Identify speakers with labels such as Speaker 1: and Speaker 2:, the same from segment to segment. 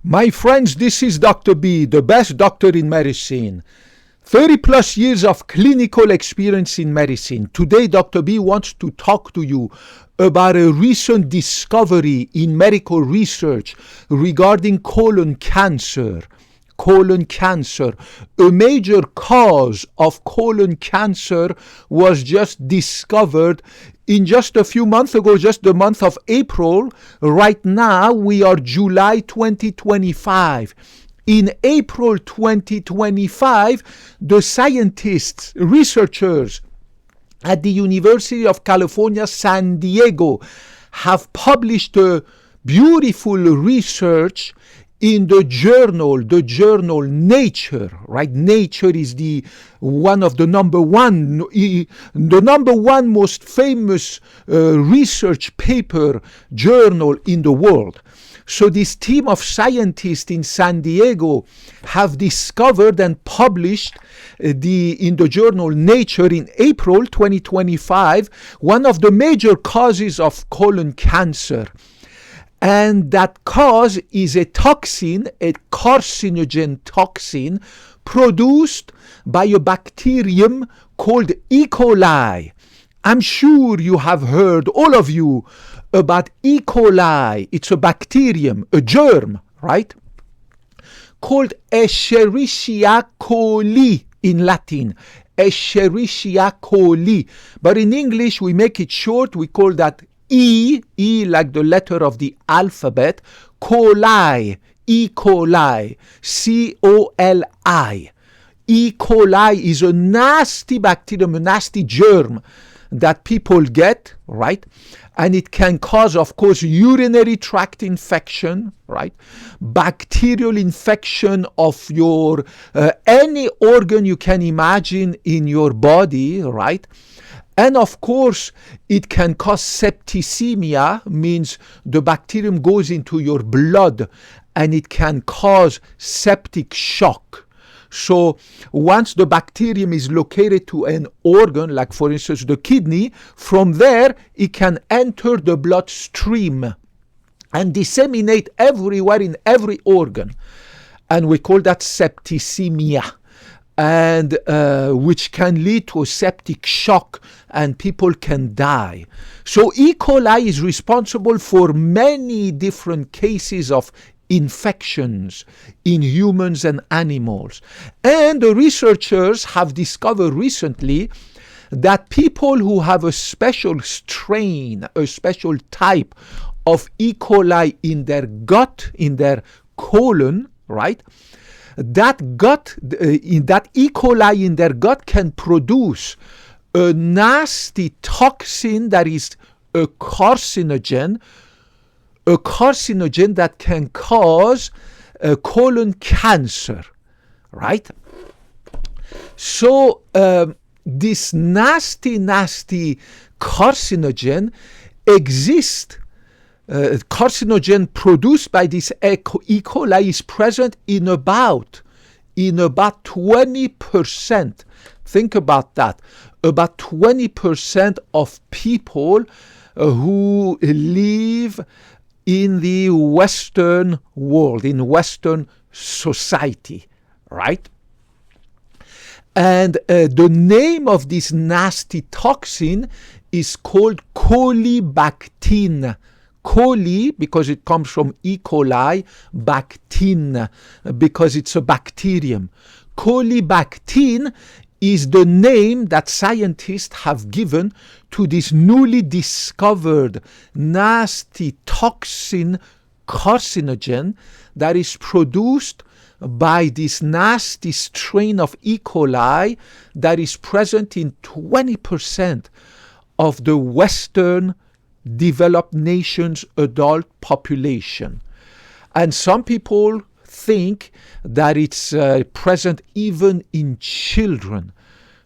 Speaker 1: My friends, this is Dr. B, the best doctor in medicine. 30 plus years of clinical experience in medicine. Today, Dr. B wants to talk to you about a recent discovery in medical research regarding colon cancer. Colon cancer. A major cause of colon cancer was just discovered in just a few months ago, just the month of April. Right now, we are July 2025. In April 2025, the scientists, researchers at the University of California, San Diego, have published a beautiful research in the journal Nature, right? Nature is the number one most famous research paper journal in the world. So this team of scientists in San Diego have discovered and published in the journal Nature in April 2025 one of the major causes of colon cancer. And that cause is a toxin, a carcinogen toxin, produced by a bacterium called E. coli. I'm sure you have heard, all of you, about E. coli. It's a bacterium, a germ, right? Called Escherichia coli in Latin. Escherichia coli. But in English, we make it short. We call that E like the letter of the alphabet, coli, E. coli, C-O-L-I. E. coli is a nasty bacterium, a nasty germ that people get, right? And it can cause, of course, urinary tract infection, right? Bacterial infection of your, any organ you can imagine in your body, right? And of course, it can cause septicemia, means the bacterium goes into your blood and it can cause septic shock. So once the bacterium is located to an organ, like for instance the kidney, from there it can enter the bloodstream and disseminate everywhere in every organ. And we call that septicemia. And which can lead to a septic shock and people can die. So E. coli is responsible for many different cases of infections in humans and animals. And the researchers have discovered recently that people who have a special strain, a special type of E. coli in their gut, in their colon, right? That E. coli in their gut can produce a nasty toxin that is a carcinogen that can cause colon cancer, right? So this nasty carcinogen exists. Carcinogen produced by this E. coli is present in about 20%. Think about that. About 20% of people who live in the Western world, in Western society, right? And the name of this nasty toxin is called colibactin. Coli, because it comes from E. coli, bactin, because it's a bacterium. Colibactin is the name that scientists have given to this newly discovered nasty toxin carcinogen that is produced by this nasty strain of E. coli that is present in 20% of the Western developed nations' adult population. And some people think that it's present even in children.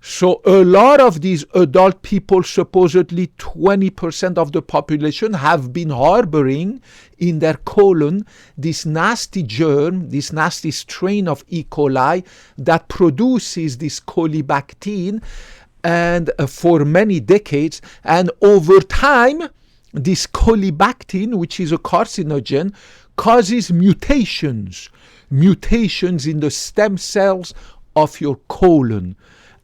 Speaker 1: So a lot of these adult people, supposedly 20% of the population, have been harboring in their colon this nasty germ, this nasty strain of E. coli that produces this colibactin, and for many decades. And over time, this colibactin, which is a carcinogen, causes mutations in the stem cells of your colon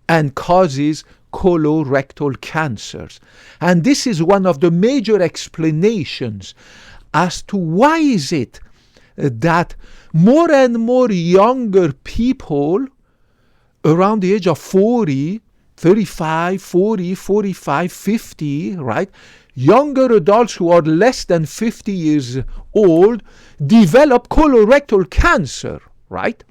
Speaker 1: and causes colorectal cancers. And this is one of the major explanations as to why is it that more and more younger people around the age of 40, 35, 40, 45, 50, right? Younger adults who are less than 50 years old develop colorectal cancer, right?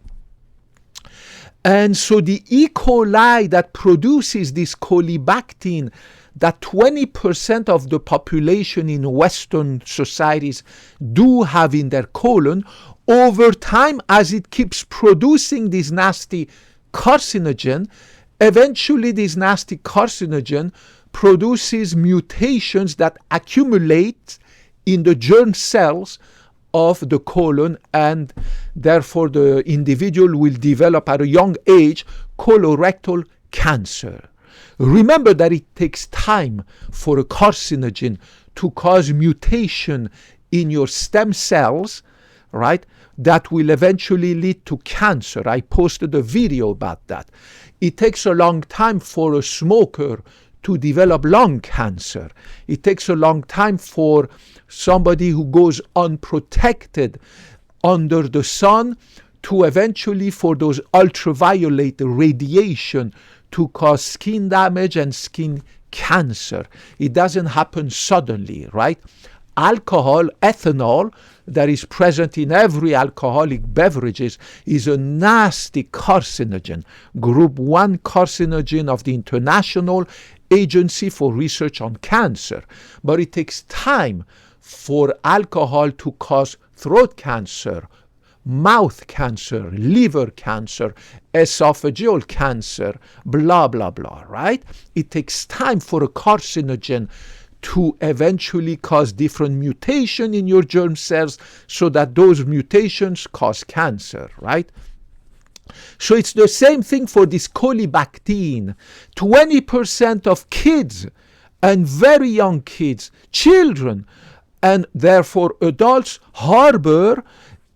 Speaker 1: And so the E. coli that produces this colibactin that 20% of the population in Western societies do have in their colon, over time, as it keeps producing this nasty carcinogen, eventually this nasty carcinogen produces mutations that accumulate in the germ cells of the colon, and therefore the individual will develop at a young age colorectal cancer. Remember that it takes time for a carcinogen to cause mutation in your stem cells, right? That will eventually lead to cancer. I posted a video about that. It takes a long time for a smoker to develop lung cancer. It takes a long time for somebody who goes unprotected under the sun to eventually for those ultraviolet radiation to cause skin damage and skin cancer. It doesn't happen suddenly, right? Alcohol, ethanol, that is present in every alcoholic beverages is a nasty carcinogen, group 1 carcinogen of the International Agency for Research on Cancer. But it takes time for alcohol to cause throat cancer, mouth cancer, liver cancer, esophageal cancer, blah, blah, blah, right? It takes time for a carcinogen to eventually cause different mutation in your germ cells so that those mutations cause cancer, right? So it's the same thing for this colibactin. 20% of kids and very young kids, children, and therefore adults harbor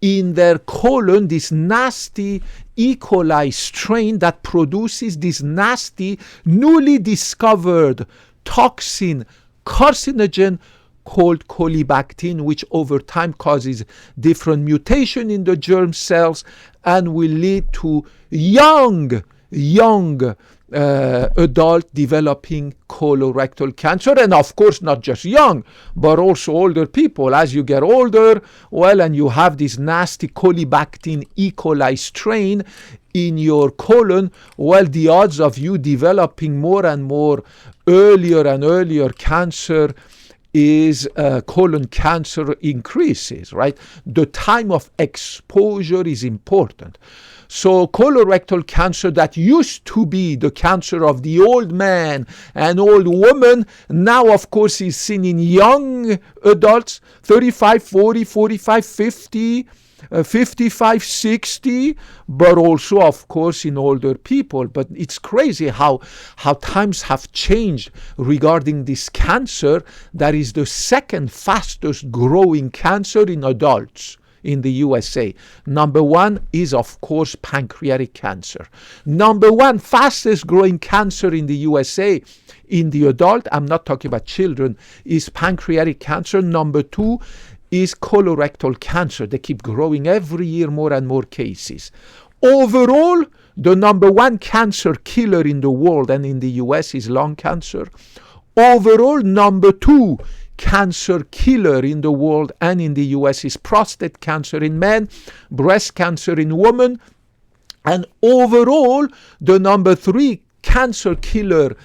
Speaker 1: in their colon this nasty E. coli strain that produces this nasty, newly discovered toxin, carcinogen called colibactin, which over time causes different mutation in the germ cells and will lead to young adult developing colorectal cancer. And of course, not just young, but also older people. As you get older, well, and you have this nasty colibactin E. coli strain in your colon, well, the odds of you developing more and more earlier and earlier cancer is colon cancer increases, right? The time of exposure is important. So colorectal cancer that used to be the cancer of the old man and old woman, now of course is seen in young adults, 35, 40, 45, 50, 55, 60, but also of course in older people. But it's crazy how times have changed regarding this cancer that is the second fastest growing cancer in adults in the USA. Number 1 is of course pancreatic cancer. Number 1 fastest growing cancer in the USA in the adult, I'm not talking about children, is pancreatic cancer. Number 2 is colorectal cancer. They keep growing every year, more and more cases. Overall, the number 1 cancer killer in the world and in the US is lung cancer. Overall, number 2 cancer killer in the world and in the US is prostate cancer in men, breast cancer in women, and overall, the number 3 cancer killer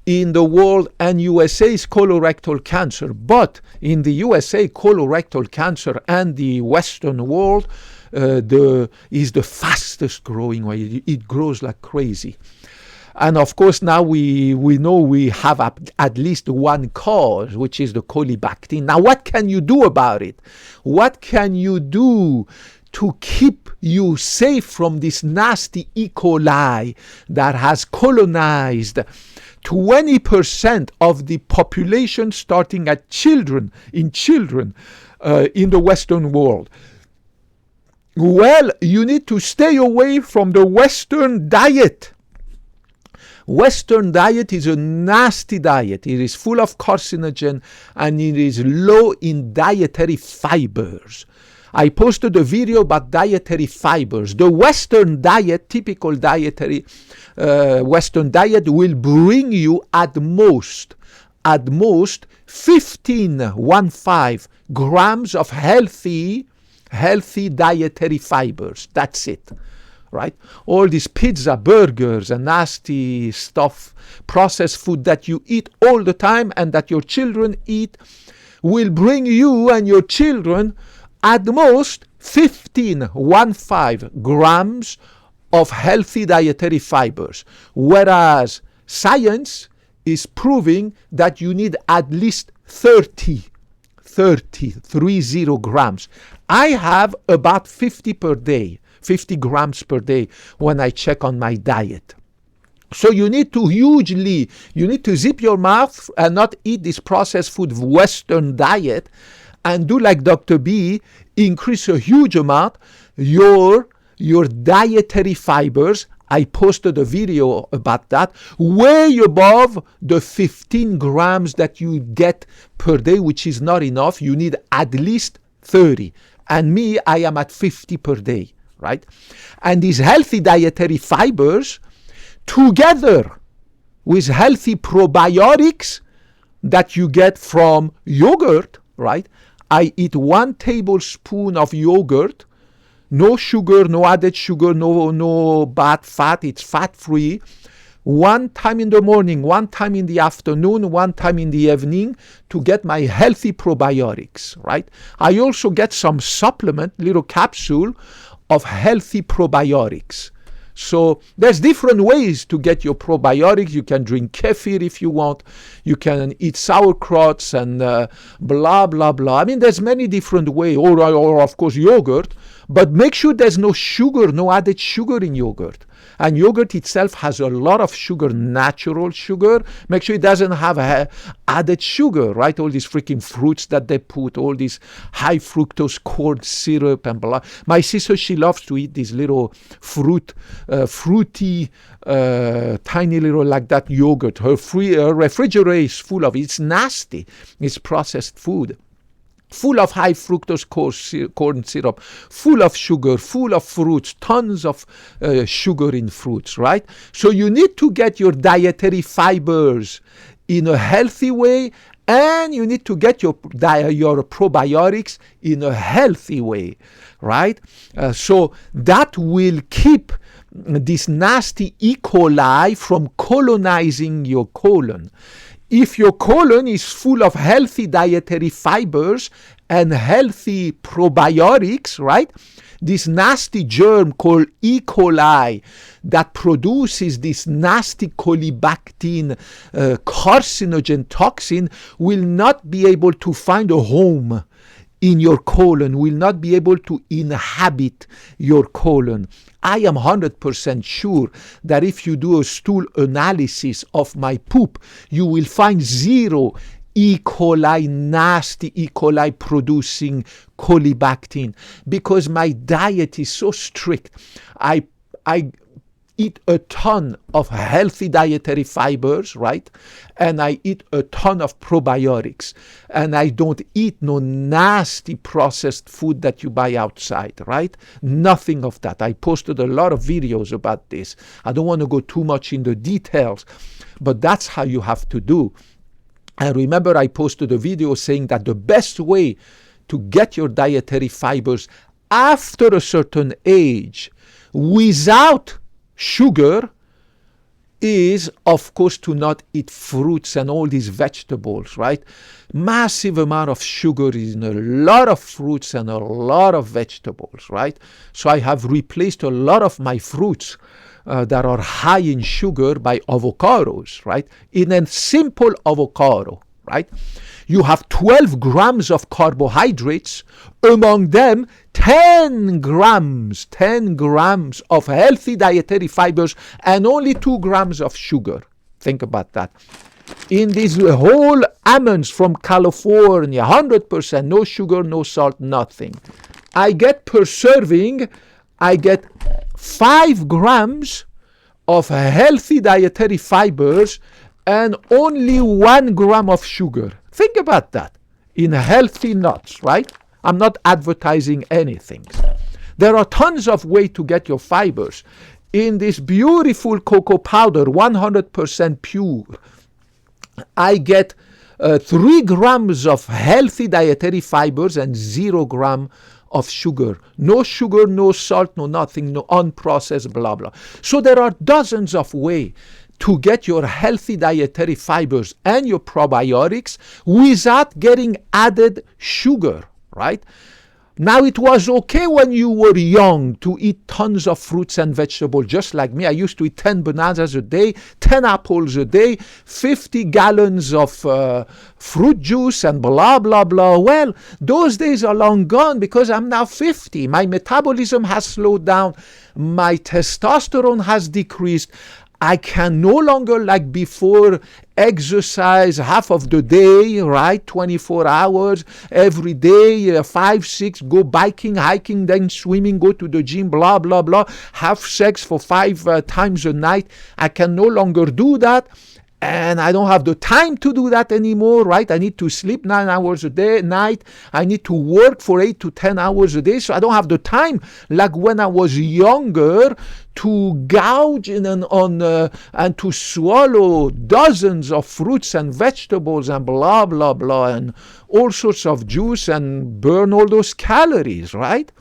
Speaker 1: in the world and USA is colorectal cancer. But in the USA, colorectal cancer and the Western world is the fastest growing way. It grows like crazy. And of course, now we know we have at least one cause, which is the colibactin. Now, what can you do about it? What can you do to keep you safe from this nasty E. coli that has colonized 20% of the population, starting at children, in the Western world? Well, you need to stay away from the Western diet. Western diet is a nasty diet. It is full of carcinogen and it is low in dietary fibers. I posted a video about dietary fibers. The Western diet, typical dietary Western diet, will bring you at most 15 grams of healthy dietary fibers. That's it. Right? All these pizza, burgers, and nasty stuff, processed food that you eat all the time and that your children eat will bring you and your children at most 15 grams of healthy dietary fibers. Whereas science is proving that you need at least 30 grams. I have about 50 grams per day when I check on my diet. So you need to zip your mouth and not eat this processed food Western diet and do like Dr. B, increase a huge amount your dietary fibers. I posted a video about that, way above the 15 grams that you get per day, which is not enough. You need at least 30. And me, I am at 50 per day. Right? And these healthy dietary fibers, together with healthy probiotics that you get from yogurt, right? I eat 1 tablespoon of yogurt, no sugar, no added sugar, no bad fat, it's fat-free, 1 time in the morning, 1 time in the afternoon, 1 time in the evening to get my healthy probiotics, right? I also get some supplement, little capsule of healthy probiotics. So there's different ways to get your probiotics. You can drink kefir if you want. You can eat sauerkrauts and blah, blah, blah. I mean, there's many different ways, or of course yogurt, but make sure there's no sugar, no added sugar in yogurt. And yogurt itself has a lot of sugar, natural sugar. Make sure it doesn't have added sugar, right? All these freaking fruits that they put, all these high fructose corn syrup and blah. My sister, she loves to eat these little fruity, tiny little like that yogurt. Her refrigerator is full of it. It's nasty. It's processed food. Full of high fructose corn syrup, full of sugar, full of fruits, tons of sugar in fruits, right? So you need to get your dietary fibers in a healthy way, and you need to get your probiotics in a healthy way, right? So that will keep this nasty E. coli from colonizing your colon. If your colon is full of healthy dietary fibers and healthy probiotics, right? This nasty germ called E. coli that produces this nasty colibactin carcinogen toxin will not be able to find a home in your colon, will not be able to inhabit your colon. I am 100% sure that if you do a stool analysis of my poop, you will find 0 E. coli, nasty E. coli producing colibactin, because my diet is so strict. I eat a ton of healthy dietary fibers, right? And I eat a ton of probiotics. And I don't eat no nasty processed food that you buy outside, right? Nothing of that. I posted a lot of videos about this. I don't want to go too much into details, but that's how you have to do. And remember, I posted a video saying that the best way to get your dietary fibers after a certain age without sugar is, of course, to not eat fruits and all these vegetables, right? Massive amount of sugar is in a lot of fruits and a lot of vegetables, right? So I have replaced a lot of my fruits that are high in sugar by avocados, right? In a simple avocado, right? You have 12 grams of carbohydrates, among them 10 grams of healthy dietary fibers and only 2 grams of sugar. Think about that. in these whole almonds from California, 100%, no sugar, no salt, nothing. I get per serving, I get 5 grams of healthy dietary fibers and only 1 gram of sugar. Think about that. In healthy nuts, right? I'm not advertising anything. There are tons of ways to get your fibers. In this beautiful cocoa powder, 100% pure, I get 3 grams of healthy dietary fibers and 0 gram of sugar. No sugar, no salt, no nothing, no unprocessed, blah, blah. So there are dozens of ways to get your healthy dietary fibers and your probiotics without getting added sugar, right? Now, it was okay when you were young to eat tons of fruits and vegetables, just like me. I used to eat 10 bananas a day, 10 apples a day, 50 gallons of fruit juice and blah, blah, blah. Well, those days are long gone because I'm now 50. My metabolism has slowed down. My testosterone has decreased. I can no longer, like before, exercise half of the day, right? 24 hours every day, 5, 6, go biking, hiking, then swimming, go to the gym, blah, blah, blah, have sex for 5 times a night. I can no longer do that. And I don't have the time to do that anymore, right? I need to sleep 9 hours a day, night. I need to work for 8 to 10 hours a day. So I don't have the time, like when I was younger, to gouge and to swallow dozens of fruits and vegetables and blah, blah, blah, and all sorts of juice and burn all those calories, right?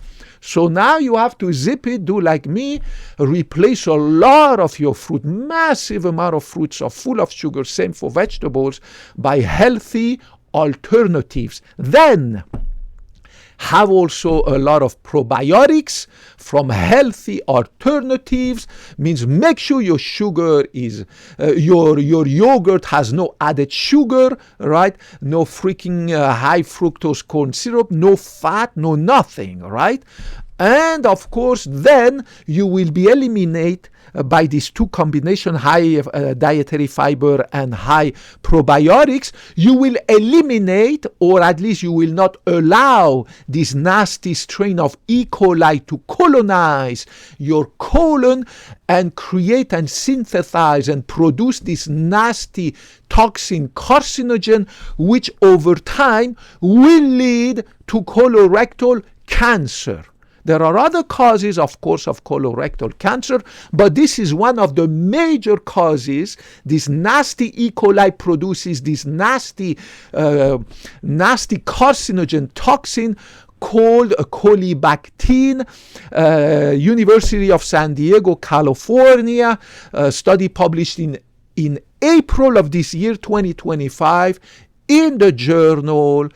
Speaker 1: So now you have to zip it, do like me, replace a lot of your fruit, massive amount of fruits are full of sugar, same for vegetables, by healthy alternatives. Then have also a lot of probiotics from healthy alternatives. Means make sure your sugar is, your yogurt has no added sugar, right? No freaking high fructose corn syrup, no fat, no nothing, right? And of course, then you will be eliminate by these two combination, high dietary fiber and high probiotics, you will eliminate, or at least you will not allow this nasty strain of E. coli to colonize your colon and create and synthesize and produce this nasty toxin carcinogen, which over time will lead to colorectal cancer. There are other causes, of course, of colorectal cancer, but this is one of the major causes. This nasty E. coli produces this nasty carcinogen toxin called colibactin. University of San Diego, California, study published in April of this year, 2025, in the journal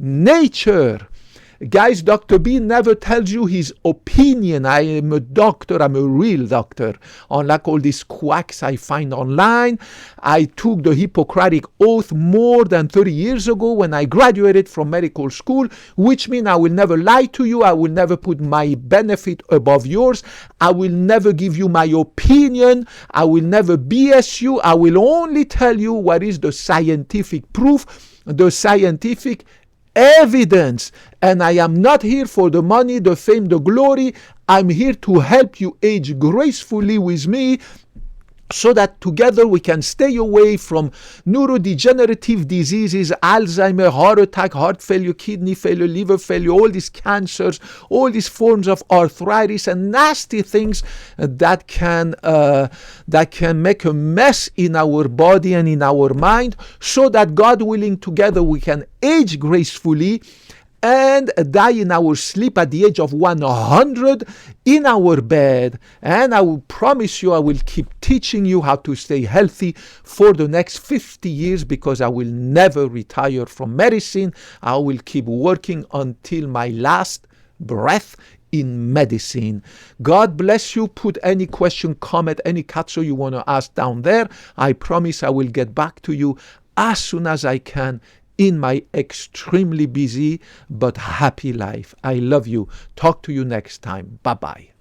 Speaker 1: Nature. Guys, Dr. B never tells you his opinion. I am a doctor. I'm a real doctor. Unlike all these quacks I find online, I took the Hippocratic Oath more than 30 years ago when I graduated from medical school, which means I will never lie to you. I will never put my benefit above yours. I will never give you my opinion. I will never BS you. I will only tell you what is the scientific proof, the scientific evidence. And I am not here for the money, the fame, the glory. I'm here to help you age gracefully with me, so that together we can stay away from neurodegenerative diseases, Alzheimer, heart attack, heart failure, kidney failure, liver failure, all these cancers, all these forms of arthritis and nasty things that can make a mess in our body and in our mind, so that God willing, together we can age gracefully and die in our sleep at the age of 100 in our bed. And I will promise you, I will keep teaching you how to stay healthy for the next 50 years, because I will never retire from medicine. I will keep working until my last breath in medicine. God bless you. Put any question, comment, any katso you want to ask down there. I promise I will get back to you as soon as I can in my extremely busy but happy life. I love you. Talk to you next time. Bye-bye.